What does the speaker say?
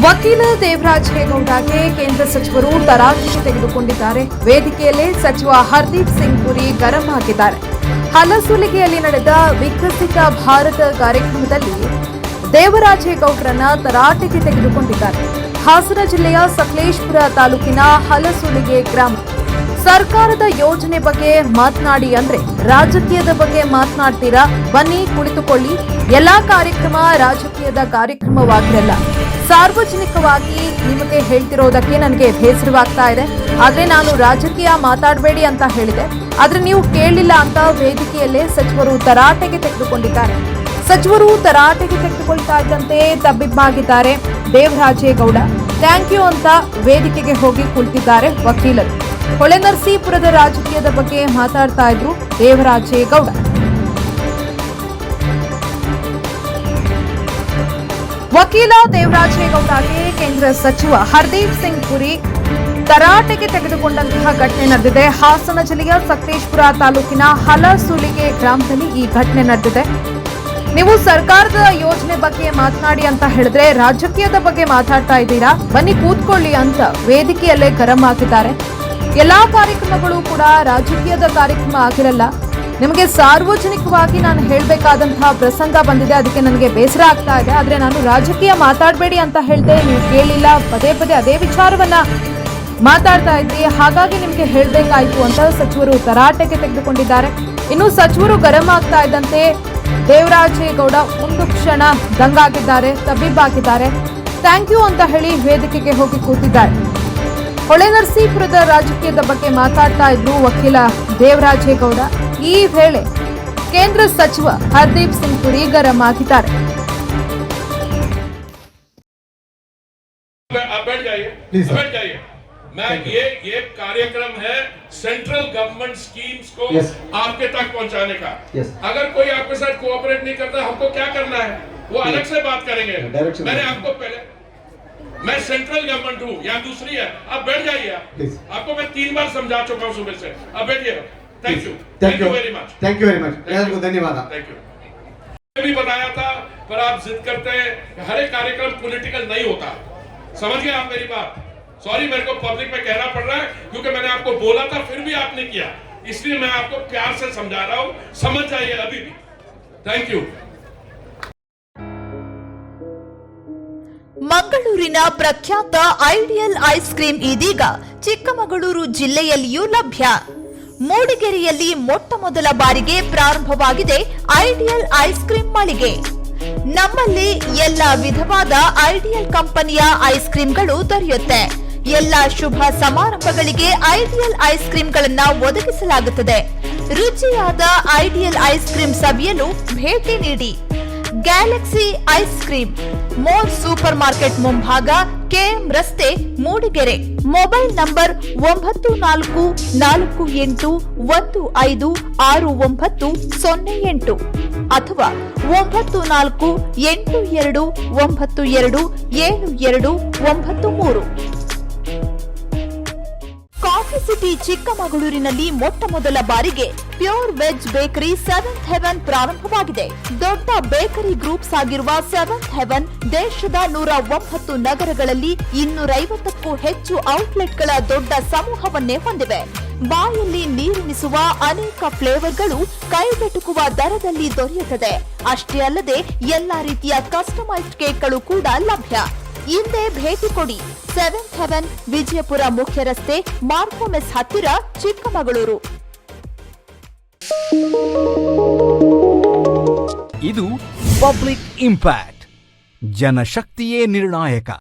ವಕೀಲ ದೇವರಾಜ್ ಹೇಗೌಡಗೆ ಕೇಂದ್ರ ಸಚಿವರು ತರಾಟೆಗೆ ತೆಗೆದುಕೊಂಡಿದ್ದಾರೆ. ವೇದಿಕೆಯಲ್ಲೇ ಸಚಿವ ಹರ್ದೀಪ್ ಸಿಂಗ್ ಪುರಿ ಗರಂ ಆಗಿದ್ದಾರೆ. ಹಲಸುಲಿಗೆಯಲ್ಲಿ ನಡೆದ ವಿಕಸಿತ ಭಾರತ ಕಾರ್ಯಕ್ರಮದಲ್ಲಿ ದೇವರಾಜ್ ಹೇಗೌಡರನ್ನ ತರಾಟೆಗೆ ತೆಗೆದುಕೊಂಡಿದ್ದಾರೆ. ಹಾಸನ ಜಿಲ್ಲೆಯ ಸಕಲೇಶಪುರ ತಾಲೂಕಿನ ಹಲಸುಲಿಗೆ ಗ್ರಾಮ. ಸರ್ಕಾರದ ಯೋಜನೆ ಬಗ್ಗೆ ಮಾತನಾಡಿ ಅಂದ್ರೆ ರಾಜಕೀಯದ ಬಗ್ಗೆ ಮಾತನಾಡ್ತೀರಾ? ಬನ್ನಿ ಕುಳಿತುಕೊಳ್ಳಿ. ಎಲ್ಲಾ ಕಾರ್ಯಕ್ರಮ ರಾಜಕೀಯದ ಕಾರ್ಯಕ್ರಮವಾಗಿರಲ್ಲ. ಸಾರ್ವಜನಿಕವಾಗಿ ನಿಮಗೆ ಹೇಳ್ತಿರೋದಕ್ಕೆ ನನಗೆ ಬೇಸರವಾಗ್ತಾ ಇದೆ. ಆದ್ರೆ ನಾನು ರಾಜಕೀಯ ಮಾತಾಡಬೇಡಿ ಅಂತ ಹೇಳಿದೆ, ಆದ್ರೆ ನೀವು ಕೇಳಲಿಲ್ಲ ಅಂತ ವೇದಿಕೆಯಲ್ಲೇ ಸಚಿವರು ತರಾಟೆಗೆ ತೆಗೆದುಕೊಂಡಿದ್ದಾರೆ. ಸಚಿವರು ತರಾಟೆಗೆ ತೆಗೆದುಕೊಳ್ತಾ ಇದ್ದಂತೆ ತಬ್ಬಿಬ್ಬಾಗಿದ್ದಾರೆ ದೇವರಾಜೇಗೌಡ. ಥ್ಯಾಂಕ್ ಯು ಅಂತ ವೇದಿಕೆಗೆ ಹೋಗಿ ಕುಳಿತಿದ್ದಾರೆ ವಕೀಲರು. ಹೊಳೆನರಸೀಪುರದ ರಾಜಕೀಯದ ಬಗ್ಗೆ ಮಾತಾಡ್ತಾ ಇದ್ರು ದೇವರಾಜೇಗೌಡ. ವಕೀಲ ದೇವರಾಜೇಗೌಡಗೆ ಕೇಂದ್ರ ಸಚಿವ ಹರ್ದೀಪ್ ಸಿಂಗ್ ಪುರಿ ತರಾಟೆಗೆ ತೆಗೆದುಕೊಂಡಂತಹ ಘಟನೆ ನಡೆದಿದೆ. ಹಾಸನ ಜಿಲ್ಲೆಯ ಸಕಲೇಶಪುರ ತಾಲೂಕಿನ ಹಲಸುಲಿಗೆ ಗ್ರಾಮದಲ್ಲಿ ಈ ಘಟನೆ ನಡೆದಿದೆ. ನೀವು ಸರ್ಕಾರದ ಯೋಜನೆ ಬಗ್ಗೆ ಮಾತನಾಡಿ ಅಂತ ಹೇಳಿದ್ರೆ ರಾಜಕೀಯದ ಬಗ್ಗೆ ಮಾತಾಡ್ತಾ ಇದ್ದೀರಾ? ಬನ್ನಿ ಕೂತ್ಕೊಳ್ಳಿ ಅಂತ ವೇದಿಕೆಯಲ್ಲೇ ಗರಂ ಆಗಿದ್ದಾರೆ. ಎಲ್ಲಾ ಕಾರ್ಯಕ್ರಮಗಳು ಕೂಡ ರಾಜಕೀಯದ ಕಾರ್ಯಕ್ರಮ ಆಗಿರಲ್ಲ. ನಿಮಗೆ ಸಾರ್ವಜನಿಕವಾಗಿ ನಾನು ಹೇಳಬೇಕಾದಂತಹ ಪ್ರಸಂಗ ಬಂದಿದೆ, ಅದಕ್ಕೆ ನನಗೆ ಬೇಸರ ಆಗ್ತಾ ಇದೆ. ಆದ್ರೆ ನಾನು ರಾಜಕೀಯ ಮಾತಾಡಬೇಡಿ ಅಂತ ಹೇಳ್ದೆ, ನೀವು ಕೇಳಿಲ್ಲ. ಪದೇ ಪದೇ ಅದೇ ವಿಚಾರವನ್ನ ಮಾತಾಡ್ತಾ ಇದ್ರಿ, ಹಾಗಾಗಿ ನಿಮಗೆ ಹೇಳಬೇಕಾಯ್ತು ಅಂತ ಸಚಿವರು ತರಾಟೆಗೆ ತೆಗೆದುಕೊಂಡಿದ್ದಾರೆ. ಇನ್ನು ಸಚಿವರು ಗರಂ ಆಗ್ತಾ ಇದ್ದಂತೆ ದೇವರಾಜೇಗೌಡ ಒಂದು ಕ್ಷಣ ದಂಗಾಗಿದ್ದಾರೆ, ತಬ್ಬಿಬ್ಬಾಗಿದ್ದಾರೆ. ಥ್ಯಾಂಕ್ ಯು ಅಂತ ಹೇಳಿ ವೇದಿಕೆಗೆ ಹೋಗಿ ಕೂತಿದ್ದಾರೆ. ಹೊಳೆನರಸೀಪುರದ ರಾಜಕೀಯದ ಬಗ್ಗೆ ಮಾತಾಡ್ತಾ ಇದ್ರು ವಕೀಲ ದೇವರಾಜೇಗೌಡ. ಈ ವೇಳೆ ಕೇಂದ್ರ ಸಚಿವ ಹರ್ದೀಪ್ ಸಿಂಗ್ ಪುರಿ ಗರಂ ಆಗಿದ್ದಾರೆ. ये कार्यक्रम है सेंट्रल गवर्नमेंट स्कीम्स को आपके तक पहुंचाने का। अगर कोई आपके साथ कोऑपरेट नहीं करता, हमको क्या करना है वो अलग से बात करेंगे। मैंने आपको पहले, मैं सेंट्रल गवर्नमेंट हूँ या दूसरी है, आप बैठ जाइए। आपको मैं 3 बार समझा चुका हूँ सुबह से, अब बैठिए। Thank you very much. Thank you very much. धन्यवाद। Thank you. भी बताया था, पर आप जिद करते हैं। हर एक कार्यक्रम पॉलिटिकल नहीं होता, समझ गए आप मेरी बात? सॉरी, मेरे को पब्लिक में कहना पड़ रहा है क्योंकि मैंने आपको बोला था, फिर भी आपने किया, इसलिए मैं आपको प्यार से समझा रहा हूँ। समझ जाइए अभी भी। Thank you. ಮಂಗಳೂರಿನ ಪ್ರಖ್ಯಾತ ಐಡಿಯಲ್ ಐಸ್ ಕ್ರೀಂ ಇದೀಗ ಚಿಕ್ಕಮಗಳೂರು ಜಿಲ್ಲೆಯಲ್ಲಿಯೂ ಲಭ್ಯ. ಮೂಡಿಗೆರೆಯಲ್ಲಿ ಮೊಟ್ಟಮೊದಲ ಬಾರಿಗೆ ಪ್ರಾರಂಭವಾಗಿದೆ ಐಡಿಯಲ್ ಐಸ್ ಕ್ರೀಂ ಮಳಿಗೆ. ನಮ್ಮಲ್ಲಿ ಎಲ್ಲ ವಿಧವಾದ ಐಡಿಯಲ್ ಕಂಪನಿಯ ಐಸ್ ಕ್ರೀಂಗಳು ದೊರೆಯುತ್ತೆ. ಎಲ್ಲ ಶುಭ ಸಮಾರಂಭಗಳಿಗೆ ಐಡಿಯಲ್ ಐಸ್ ಕ್ರೀಂಗಳನ್ನ ಒದಗಿಸಲಾಗುತ್ತದೆ. ರುಚಿಯಾದ ಐಡಿಯಲ್ ಐಸ್ ಕ್ರೀಂ ಸವಿಯಲು ಭೇಟಿ ನೀಡಿ. Galaxy ice cream, more super market ಮುಂಭಾಗ, ಕೆಎಂ ರಸ್ತೆ, ಮೂಡಿಗೆರೆ. ಮೊಬೈಲ್ ನಂಬರ್ 9415696908 ಅಥವಾ 9482927293. ಕಾಫಿ ಸಿಟಿ ಚಿಕ್ಕಮಗಳೂರಿನಲ್ಲಿ ಮೊಟ್ಟಮೊದಲ ಬಾರಿಗೆ pure veg bakery seventh Heaven ಪ್ರಾರಂಭವಾಗಿದೆ. ದೊಡ್ಡ ಬೇಕರಿ ಗ್ರೂಪ್ಸ್ ಆಗಿರುವ ಸೆವೆಂತ್ ಹೆವೆನ್ ದೇಶದ 109 ನಗರಗಳಲ್ಲಿ 250ಕ್ಕೂ ಹೆಚ್ಚು ಔಟ್ಲೆಟ್ಗಳ ದೊಡ್ಡ ಸಮೂಹವನ್ನೇ ಹೊಂದಿವೆ. ಬಾಯಲ್ಲಿ ನೀರುಣಿಸುವ ಅನೇಕ ಫ್ಲೇವರ್ಗಳು ಕೈಗೆಟುಕುವ ದರದಲ್ಲಿ ದೊರೆಯುತ್ತದೆ. ಅಷ್ಟೇ ಅಲ್ಲದೆ ಎಲ್ಲಾ ರೀತಿಯ ಕಸ್ಟಮೈಸ್ಡ್ ಕೇಕ್ಗಳು ಕೂಡ ಲಭ್ಯ. ಹಿಂದೆ ಭೇಟಿ ಕೊಡಿ. ಸೆವೆಂತ್ ಹೆವೆನ್, ವಿಜಯಪುರ ಮುಖ್ಯ ರಸ್ತೆ, ಮಾರ್ಕೋಮೆಸ್ ಹತ್ತಿರ, ಚಿಕ್ಕಮಗಳೂರು. ಇದು ಪಬ್ಲಿಕ್ ಇಂಪ್ಯಾಕ್ಟ್. ಜನಶಕ್ತಿಯೇ ನಿರ್ಣಾಯಕ.